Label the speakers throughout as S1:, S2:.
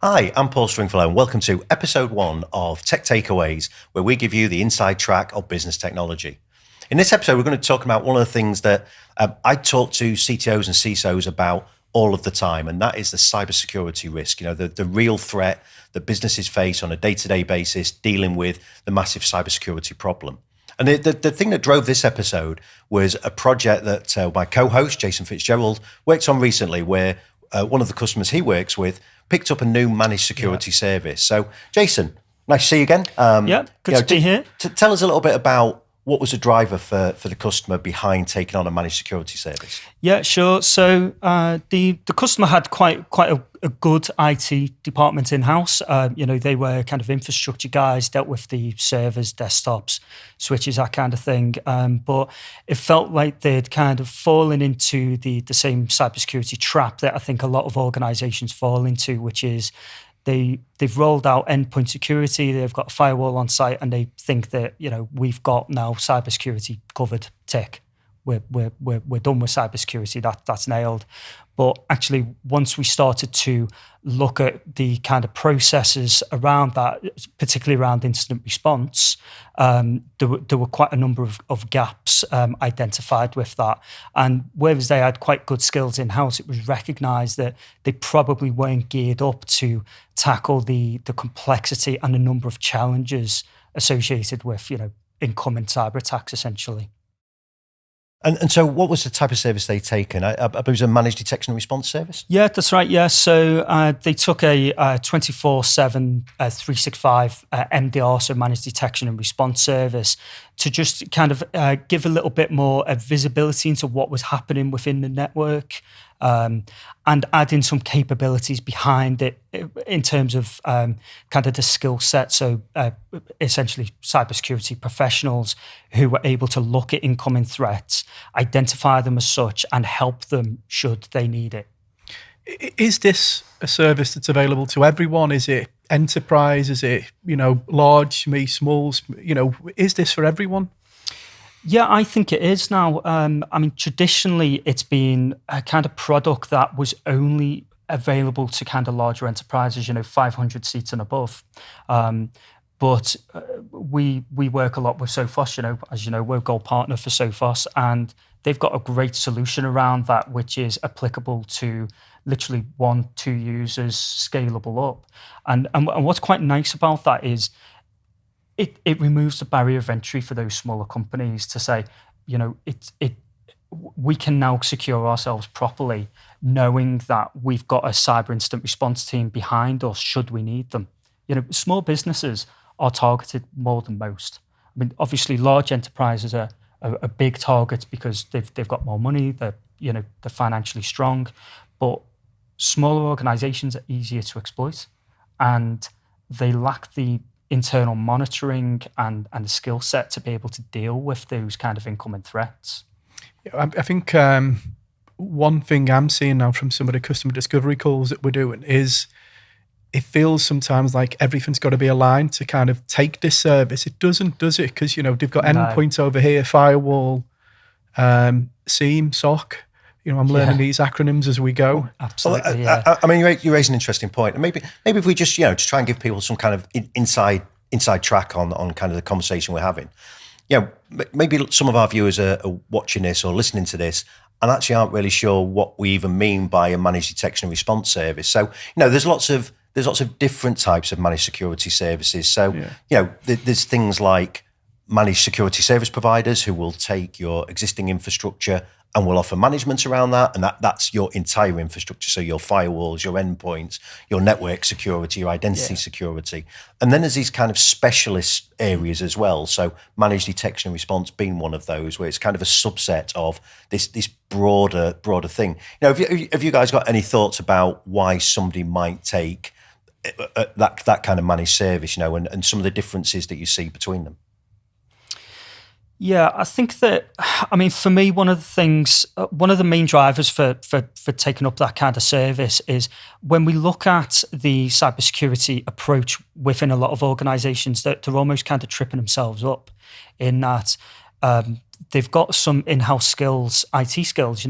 S1: Hi, I'm Paul Stringfellow, and welcome to episode 1 of Tech Takeaways, where we give you the inside track of business technology. In this episode, we're going to talk about one of the things that I talk to CTOs and CISOs about all of the time, and that is the cybersecurity risk, the real threat that businesses face on a day-to-day basis dealing with the massive cybersecurity problem. And the thing that drove this episode was a project that my co-host, Jason Fitzgerald, worked on recently, where one of the customers he works with picked up a new managed security service. So, Jason, nice to see you again.
S2: Good to be here.
S1: Tell us a little bit about what was the driver for the customer behind taking on a managed security service.
S2: Yeah, sure. So the customer had quite a good IT department in-house. They were kind of infrastructure guys, dealt with the servers, desktops, switches, that kind of thing. But it felt like they'd kind of fallen into the same cybersecurity trap that I think a lot of organizations fall into, which is they've rolled out endpoint security, they've got a firewall on site, and they think that, we've got now cybersecurity covered, tick. We're done with cybersecurity, that's nailed. But actually, once we started to look at the kind of processes around that, particularly around incident response, there were quite a number of gaps identified with that. And whereas they had quite good skills in-house, it was recognised that they probably weren't geared up to tackle the complexity and the number of challenges associated with, incoming cyber attacks, essentially.
S1: And so what was the type of service they'd taken? I believe it was a managed detection and response service?
S2: Yeah, that's right. Yeah. So they took a 24/7, 365 MDR, so managed detection and response service, to just kind of give a little bit more visibility into what was happening within the network, and add in some capabilities behind it in terms of kind of the skill set. So essentially cybersecurity professionals who were able to look at incoming threats, identify them as such, and help them should they need it.
S3: Is this a service that's available to everyone? Is it enterprise? Is it, large, small? Is this for everyone?
S2: Yeah, I think it is now. Traditionally, it's been a kind of product that was only available to kind of larger enterprises, 500 seats and above. But we work a lot with Sophos, as you know, we're a gold partner for Sophos, and they've got a great solution around that, which is applicable to literally 1-2 users, scalable up. And what's quite nice about that is it removes the barrier of entry for those smaller companies to say, we can now secure ourselves properly, knowing that we've got a cyber incident response team behind us should we need them. Small businesses are targeted more than most. Obviously, large enterprises are big targets because they've got more money, they're financially strong, but smaller organizations are easier to exploit, and they lack the internal monitoring and the skill set to be able to deal with those kind of incoming threats.
S3: I think one thing I'm seeing now from some of the customer discovery calls that we're doing is it feels sometimes like everything's got to be aligned to kind of take this service. It doesn't, does it? Because, they've got endpoints over here, firewall, SIEM, SOC. I'm learning these acronyms as we go.
S2: Absolutely,
S1: you raise an interesting point. And maybe if we just, to try and give people some kind of inside track on kind of the conversation we're having. Maybe some of our viewers are watching this or listening to this and actually aren't really sure what we even mean by a managed detection and response service. So, there's lots of different types of managed security services. So, there's things like managed security service providers who will take your existing infrastructure and will offer management around that, and that's your entire infrastructure, so your firewalls, your endpoints, your network security, your identity security. And then there's these kind of specialist areas as well, so managed detection and response being one of those, where it's kind of a subset of this broader thing. Have you guys got any thoughts about why somebody might take that kind of managed service, and some of the differences that you see between them?
S2: Yeah, I think that, for me, one of the main drivers for taking up that kind of service is when we look at the cybersecurity approach within a lot of organizations, that they're almost kind of tripping themselves up in that they've got some in-house skills, IT skills,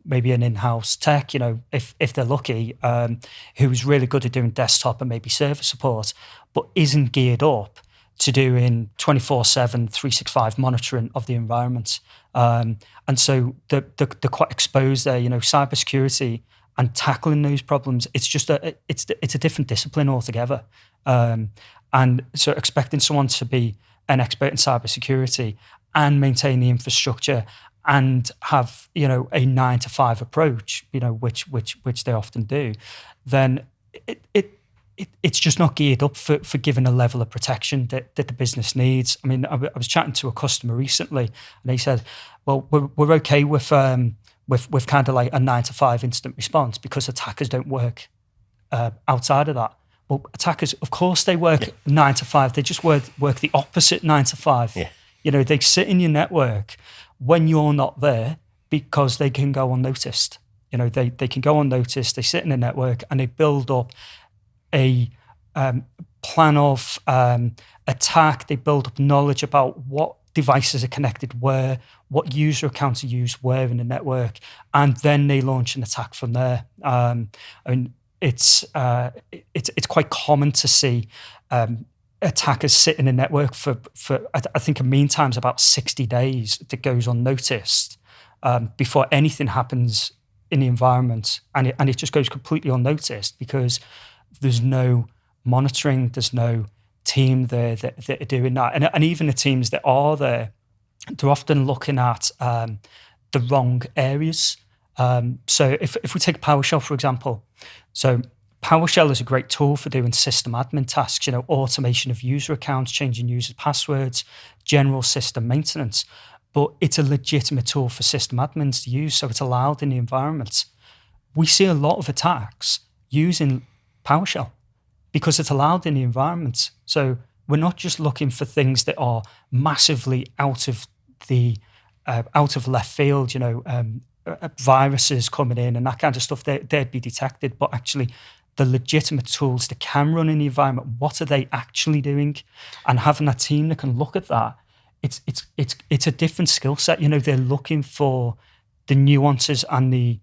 S2: maybe an in-house tech, if they're lucky, who's really good at doing desktop and maybe server support, but isn't geared up to doing 24/7, 365 monitoring of the environment. And so they're quite exposed there. Cybersecurity and tackling those problems, it's just it's a different discipline altogether. And so expecting someone to be an expert in cybersecurity and maintain the infrastructure and have a 9 to 5 approach, which they often do, then it's just not geared up for giving a level of protection that the business needs. I mean, I was chatting to a customer recently, and he said, "Well, we're okay with kind of like a 9 to 5 instant response because attackers don't work outside of that." Well, attackers, of course, they work 9 to 5. They just work the opposite 9 to 5.
S1: Yeah.
S2: They sit in your network when you're not there because they can go unnoticed. They can go unnoticed. They sit in the network and they build up a plan of attack. They build up knowledge about what devices are connected where, what user accounts are used where in the network, and then they launch an attack from there. It's quite common to see attackers sit in a network for I think a mean time's about 60 days that goes unnoticed before anything happens in the environment, and it just goes completely unnoticed because there's no monitoring, there's no team there that are doing that, and even the teams that are there, they're often looking at the wrong areas. So if we take PowerShell, for example, so PowerShell is a great tool for doing system admin tasks, automation of user accounts, changing user passwords, general system maintenance. But it's a legitimate tool for system admins to use, so it's allowed in the environment. We see a lot of attacks using PowerShell because it's allowed in the environment. So we're not just looking for things that are massively out of left field, viruses coming in and that kind of stuff. They'd be detected, but actually the legitimate tools that can run in the environment, what are they actually doing? And having that team that can look at that, it's a different skill set. They're looking for the nuances and the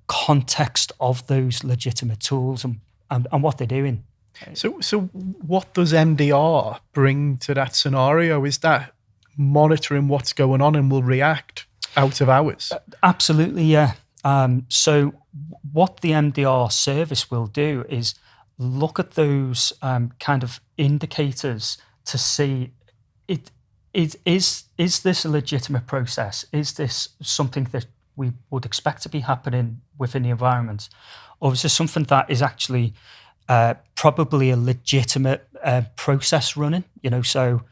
S2: context of those legitimate tools and what they're doing.
S3: So what does MDR bring to that scenario? Is that monitoring what's going on and will react out of hours?
S2: Absolutely, yeah. So what the MDR service will do is look at those kind of indicators to see is this a legitimate process? Is this something that we would expect to be happening within the environment? Or is this something that is actually probably a legitimate process running? So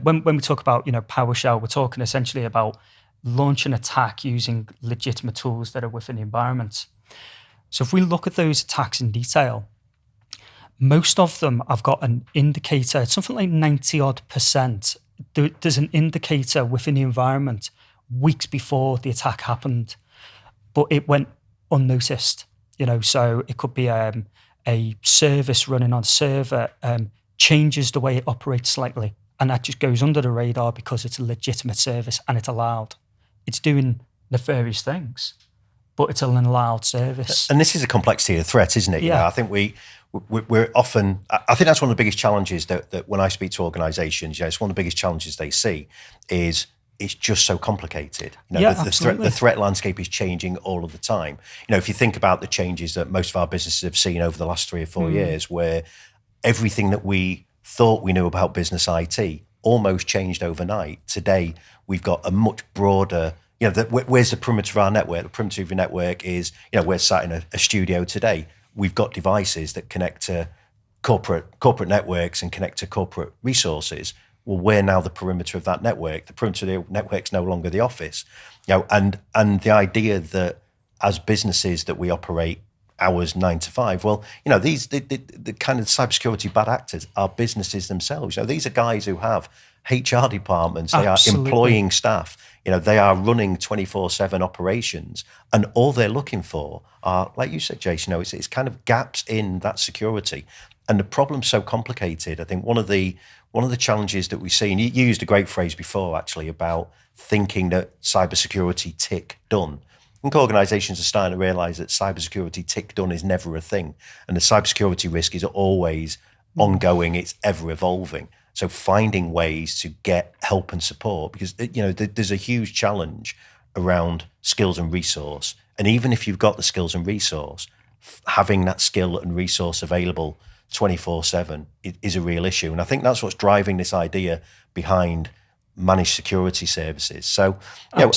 S2: when we talk about PowerShell, we're talking essentially about launch an attack using legitimate tools that are within the environment. So if we look at those attacks in detail, most of them have got an indicator, it's something like 90-odd%. There's an indicator within the environment weeks before the attack happened, but it went unnoticed. So it could be a service running on a server changes the way it operates slightly, and that just goes under the radar because it's a legitimate service and it's allowed. It's doing nefarious things, but it's an allowed service.
S1: And this is a complexity of threat, isn't it?
S2: Yeah.
S1: I think we're often, I think that's one of the biggest challenges that when I speak to organizations, it's one of the biggest challenges they see is it's just so complicated. The threat landscape is changing all of the time. If you think about the changes that most of our businesses have seen over the last 3 or 4 years, where everything that we thought we knew about business IT almost changed overnight. Today, we've got a much broader, where's the perimeter of our network? The perimeter of your network is, we're sat in a studio today. We've got devices that connect to corporate networks and connect to corporate resources. Well, we're now the perimeter of that network. The perimeter of the network's no longer the office. And the idea that as businesses that we operate hours 9 to 5. Well, these the kind of cybersecurity bad actors are businesses themselves. These are guys who have HR departments. They
S2: Absolutely.
S1: are employing staff. They are running 24/7 operations, and all they're looking for are, like you said, Jason, it's kind of gaps in that security. And the problem's so complicated. I think one of the challenges that we see, and you used a great phrase before actually about thinking that cybersecurity tick done. I think organizations are starting to realize that cybersecurity tick done is never a thing. And the cybersecurity risk is always ongoing, it's ever evolving. So finding ways to get help and support, because there's a huge challenge around skills and resource. And even if you've got the skills and resource, having that skill and resource available 24/7 is a real issue. And I think that's what's driving this idea behind managed security services. So, I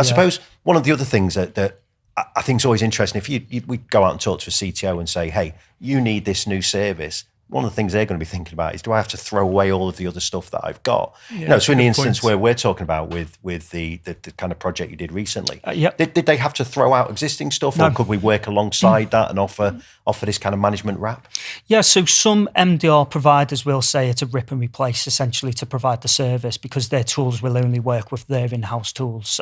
S1: suppose one of the other things that I think is always interesting, if we go out and talk to a CTO and say, hey, you need this new service, one of the things they're going to be thinking about is, do I have to throw away all of the other stuff that I've got? So in the instance where we're talking about with the kind of project you did recently, did they have to throw out existing stuff, or could we work alongside that and offer this kind of management wrap?
S2: Yeah, so some MDR providers will say it's a rip and replace essentially to provide the service, because their tools will only work with their in-house tools.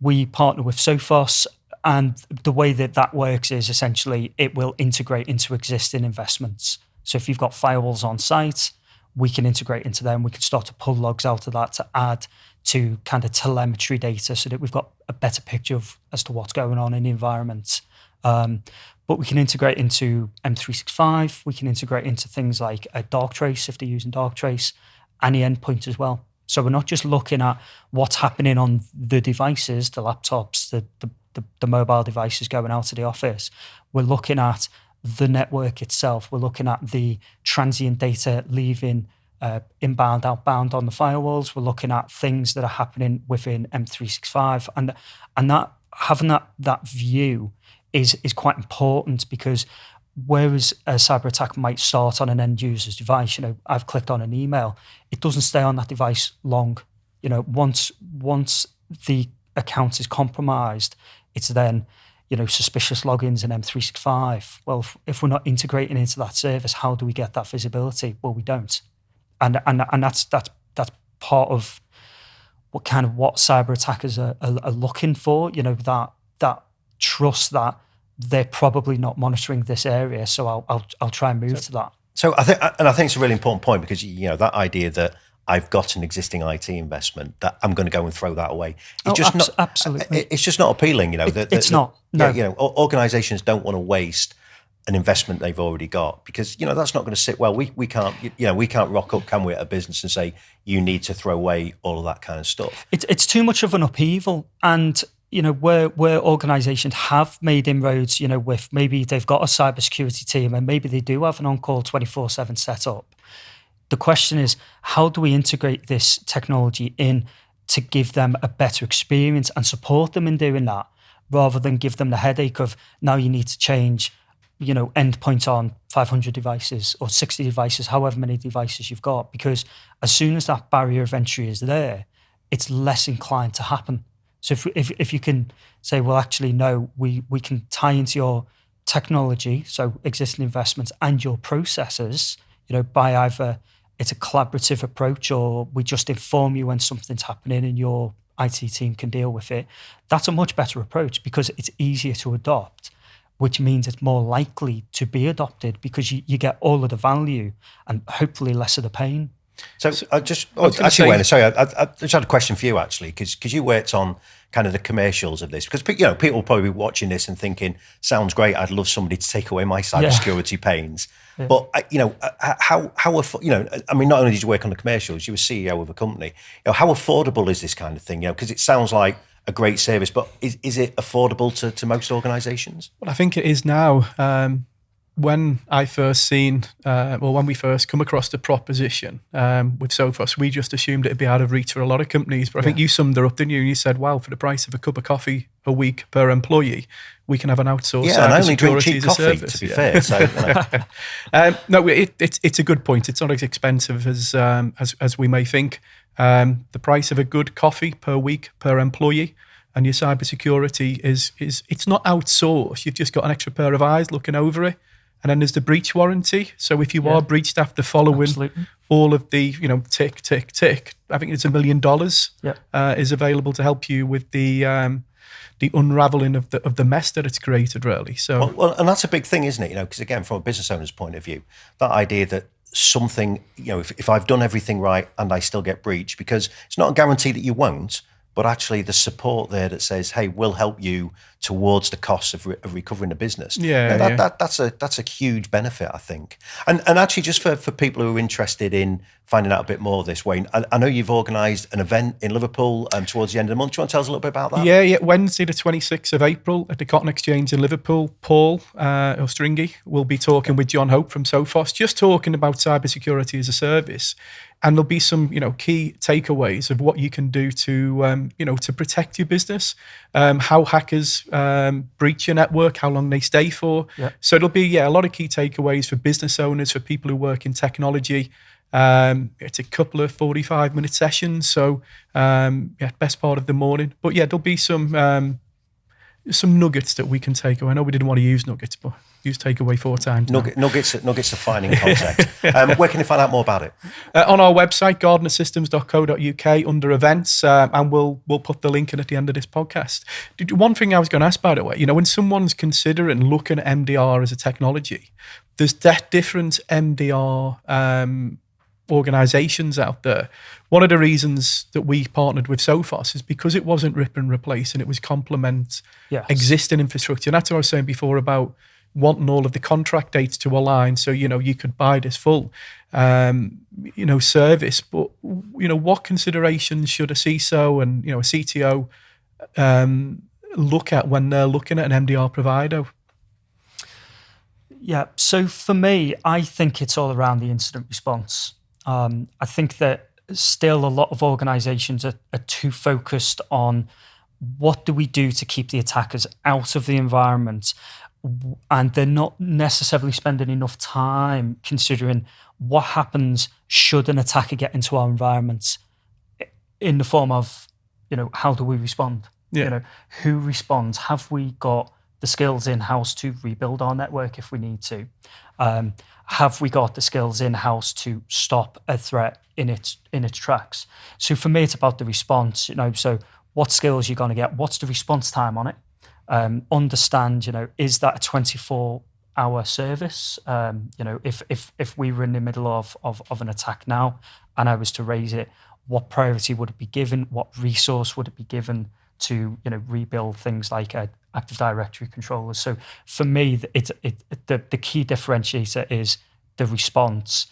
S2: We partner with Sophos, and the way that works is essentially it will integrate into existing investments. So if you've got firewalls on site, we can integrate into them. We can start to pull logs out of that to add to kind of telemetry data so that we've got a better picture as to what's going on in the environment. But we can integrate into M365. We can integrate into things like a Darktrace if they're using Darktrace, and the endpoint as well. So we're not just looking at what's happening on the devices, the laptops, the mobile devices going out to the office. We're looking at the network itself. We're looking at the transient data leaving inbound, outbound on the firewalls. We're looking at things that are happening within M365, and that having that view is quite important, because whereas a cyber attack might start on an end user's device, I've clicked on an email, it doesn't stay on that device long. Once the account is compromised, it's then suspicious logins in M365. Well, if we're not integrating into that service, how do we get that visibility? Well, we don't. And that's part of what cyber attackers are looking for, that trust that they're probably not monitoring this area. So I'll try and move to that.
S1: So I think it's a really important point, because that idea that I've got an existing IT investment that I'm going to go and throw that away.
S2: Absolutely.
S1: It's just not appealing.
S2: It's not. No.
S1: Organizations don't want to waste an investment they've already got, because that's not going to sit well. We can't rock up, can we, at a business and say you need to throw away all of that kind of stuff.
S2: It's too much of an upheaval, and where organizations have made inroads, with maybe they've got a cybersecurity team and maybe they do have an on-call 24/7 setup. The question is, how do we integrate this technology in to give them a better experience and support them in doing that, rather than give them the headache of, now you need to change, endpoint on 500 devices or 60 devices, however many devices you've got, because as soon as that barrier of entry is there, it's less inclined to happen. So if you can say, well, actually, no, we can tie into your technology, so existing investments and your processes, by either it's a collaborative approach, or we just inform you when something's happening and your IT team can deal with it. That's a much better approach, because it's easier to adopt, which means it's more likely to be adopted, because you get all of the value and hopefully less of the pain.
S1: So I just had a question for you, actually, because you worked on kind of the commercials of this, because people will probably be watching this and thinking, sounds great, I'd love somebody to take away my cybersecurity pains. Yeah. But not only did you work on the commercials, you were CEO of a company. How affordable is this kind of thing? Because it sounds like a great service, but is it affordable to most organizations?
S3: Well, I think it is now. When I first when we first come across the proposition with Sophos, we just assumed it'd be out of reach for a lot of companies. But I think you summed it up, didn't you? And you said, wow, for the price of a cup of coffee a week per employee, we can have an outsourced
S1: and I only drink cheap
S3: as a
S1: coffee,
S3: service.
S1: to be fair. So,
S3: no, it's a good point. It's not as expensive as we may think. The price of a good coffee per week per employee, and your cybersecurity is it's not outsourced. You've just got an extra pair of eyes looking over it. And then there's the breach warranty. So if you are breached after following all of the, tick, tick, tick, I think it's $1 million is available to help you with the unraveling of the mess that it's created, really. So,
S1: well, and that's a big thing, isn't it? Because again, from a business owner's point of view, that idea that something, if I've done everything right and I still get breached, because it's not a guarantee that you won't, but actually the support there that says, hey, we'll help you towards the cost of recovering the business. That's a huge benefit, I think. And actually, just for people who are interested in finding out a bit more of this, Wayne, I know you've organised an event in Liverpool towards the end of the month. Do you want to tell us a little bit about that?
S3: Yeah. Wednesday, the 26th of April at the Cotton Exchange in Liverpool. Paul Ostringi will be talking with John Hope from Sophos, just talking about cybersecurity as a service. And there'll be some, key takeaways of what you can do to, to protect your business, how hackers breach your network, how long they stay for. Yeah. So it'll be, a lot of key takeaways for business owners, for people who work in technology. It's a couple of 45-minute sessions, so best part of the morning. But there'll be some nuggets that we can take away. I know we didn't want to use nuggets, but use takeaway 4 times.
S1: Nuggets are fine in concept. Where can you find out more about it?
S3: On our website, gardnersystems.co.uk, under events, and we'll put the link in at the end of this podcast. One thing I was going to ask, by the way, when someone's considering looking at MDR as a technology, there's different MDR organizations out there. One of the reasons that we partnered with Sophos is because it wasn't rip and replace, and it was complement existing infrastructure. And that's what I was saying before about wanting all of the contract dates to align, so you could buy this full service. But what considerations should a CISO and a CTO look at when they're looking at an MDR provider?
S2: Yeah, so for me, I think it's all around the incident response. I think that still a lot of organizations are too focused on what do we do to keep the attackers out of the environment, and they're not necessarily spending enough time considering what happens should an attacker get into our environment, in the form of, how do we respond? Who responds? Have we got the skills in-house to rebuild our network if we need to? Have we got the skills in-house to stop a threat in its tracks? So for me, it's about the response. So what skills you're going to get? What's the response time on it? Understand, is that a 24-hour service? If we were in the middle of an attack now, and I was to raise it, what priority would it be given? What resource would it be given to rebuild things like Active Directory controllers? So for me, the key differentiator is the response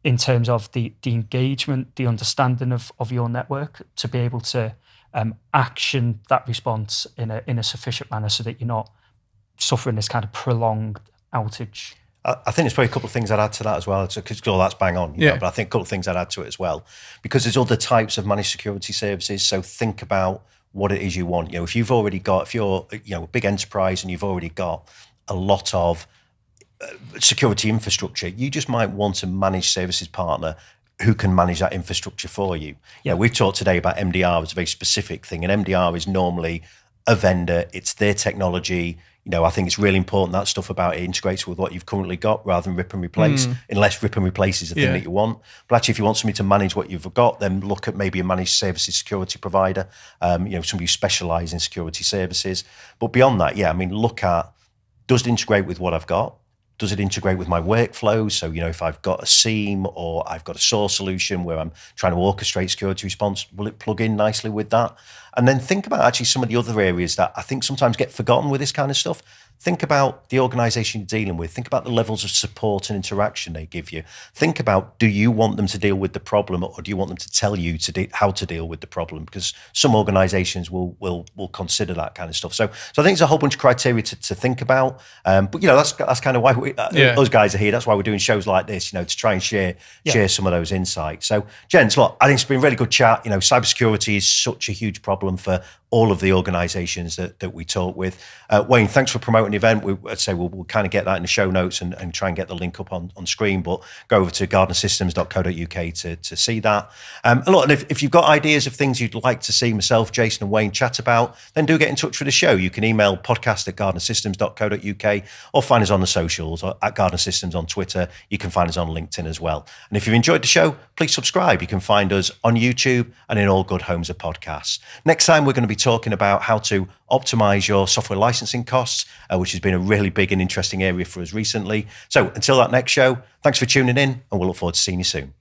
S2: in terms of the engagement, the understanding of your network, to be able to action that response in a sufficient manner so that you're not suffering this kind of prolonged outage.
S1: I think there's probably a couple of things I'd add to that as well, because all that's bang on, but I think a couple of things I'd add to it as well, because there's other types of managed security services. So think about what it is you want. If you've already got, if you're a big enterprise and you've already got a lot of security infrastructure, you just might want a managed services partner who can manage that infrastructure for you. We've talked today about MDR as a very specific thing, and MDR is normally a vendor, it's their technology. I think it's really important that stuff about it integrates with what you've currently got rather than rip and replace, unless rip and replace is the thing that you want. But actually, if you want somebody to manage what you've got, then look at maybe a managed services security provider, somebody who specialises in security services. But beyond that, look at, does it integrate with what I've got? Does it integrate with my workflows? So, if I've got a SIEM or I've got a SOAR solution where I'm trying to orchestrate security response, will it plug in nicely with that? And then think about actually some of the other areas that I think sometimes get forgotten with this kind of stuff. Think about the organization you're dealing with. Think about the levels of support and interaction they give you. Think about, do you want them to deal with the problem, or do you want them to tell you how to deal with the problem? Because some organizations will consider that kind of stuff. So I think there's a whole bunch of criteria to think about. But that's kind of why those guys are here. That's why we're doing shows like this, to try and share some of those insights. So, gents, look, I think it's been a really good chat. Cybersecurity is such a huge problem for all of the organizations that we talk with. Wayne, thanks for promoting an event, I'd say we'll kind of get that in the show notes and try and get the link up on screen. But go over to gardnersystems.co.uk to see that. And look, and if you've got ideas of things you'd like to see myself, Jason, and Wayne chat about, then do get in touch with the show. You can email podcast@gardnersystems.co.uk or find us on the socials or at Gardner Systems on Twitter. You can find us on LinkedIn as well. And if you've enjoyed the show, please subscribe. You can find us on YouTube and in all good homes of podcasts. Next time, we're going to be talking about how to optimize your software licensing costs, which has been a really big and interesting area for us recently. So until that next show, thanks for tuning in, and we'll look forward to seeing you soon.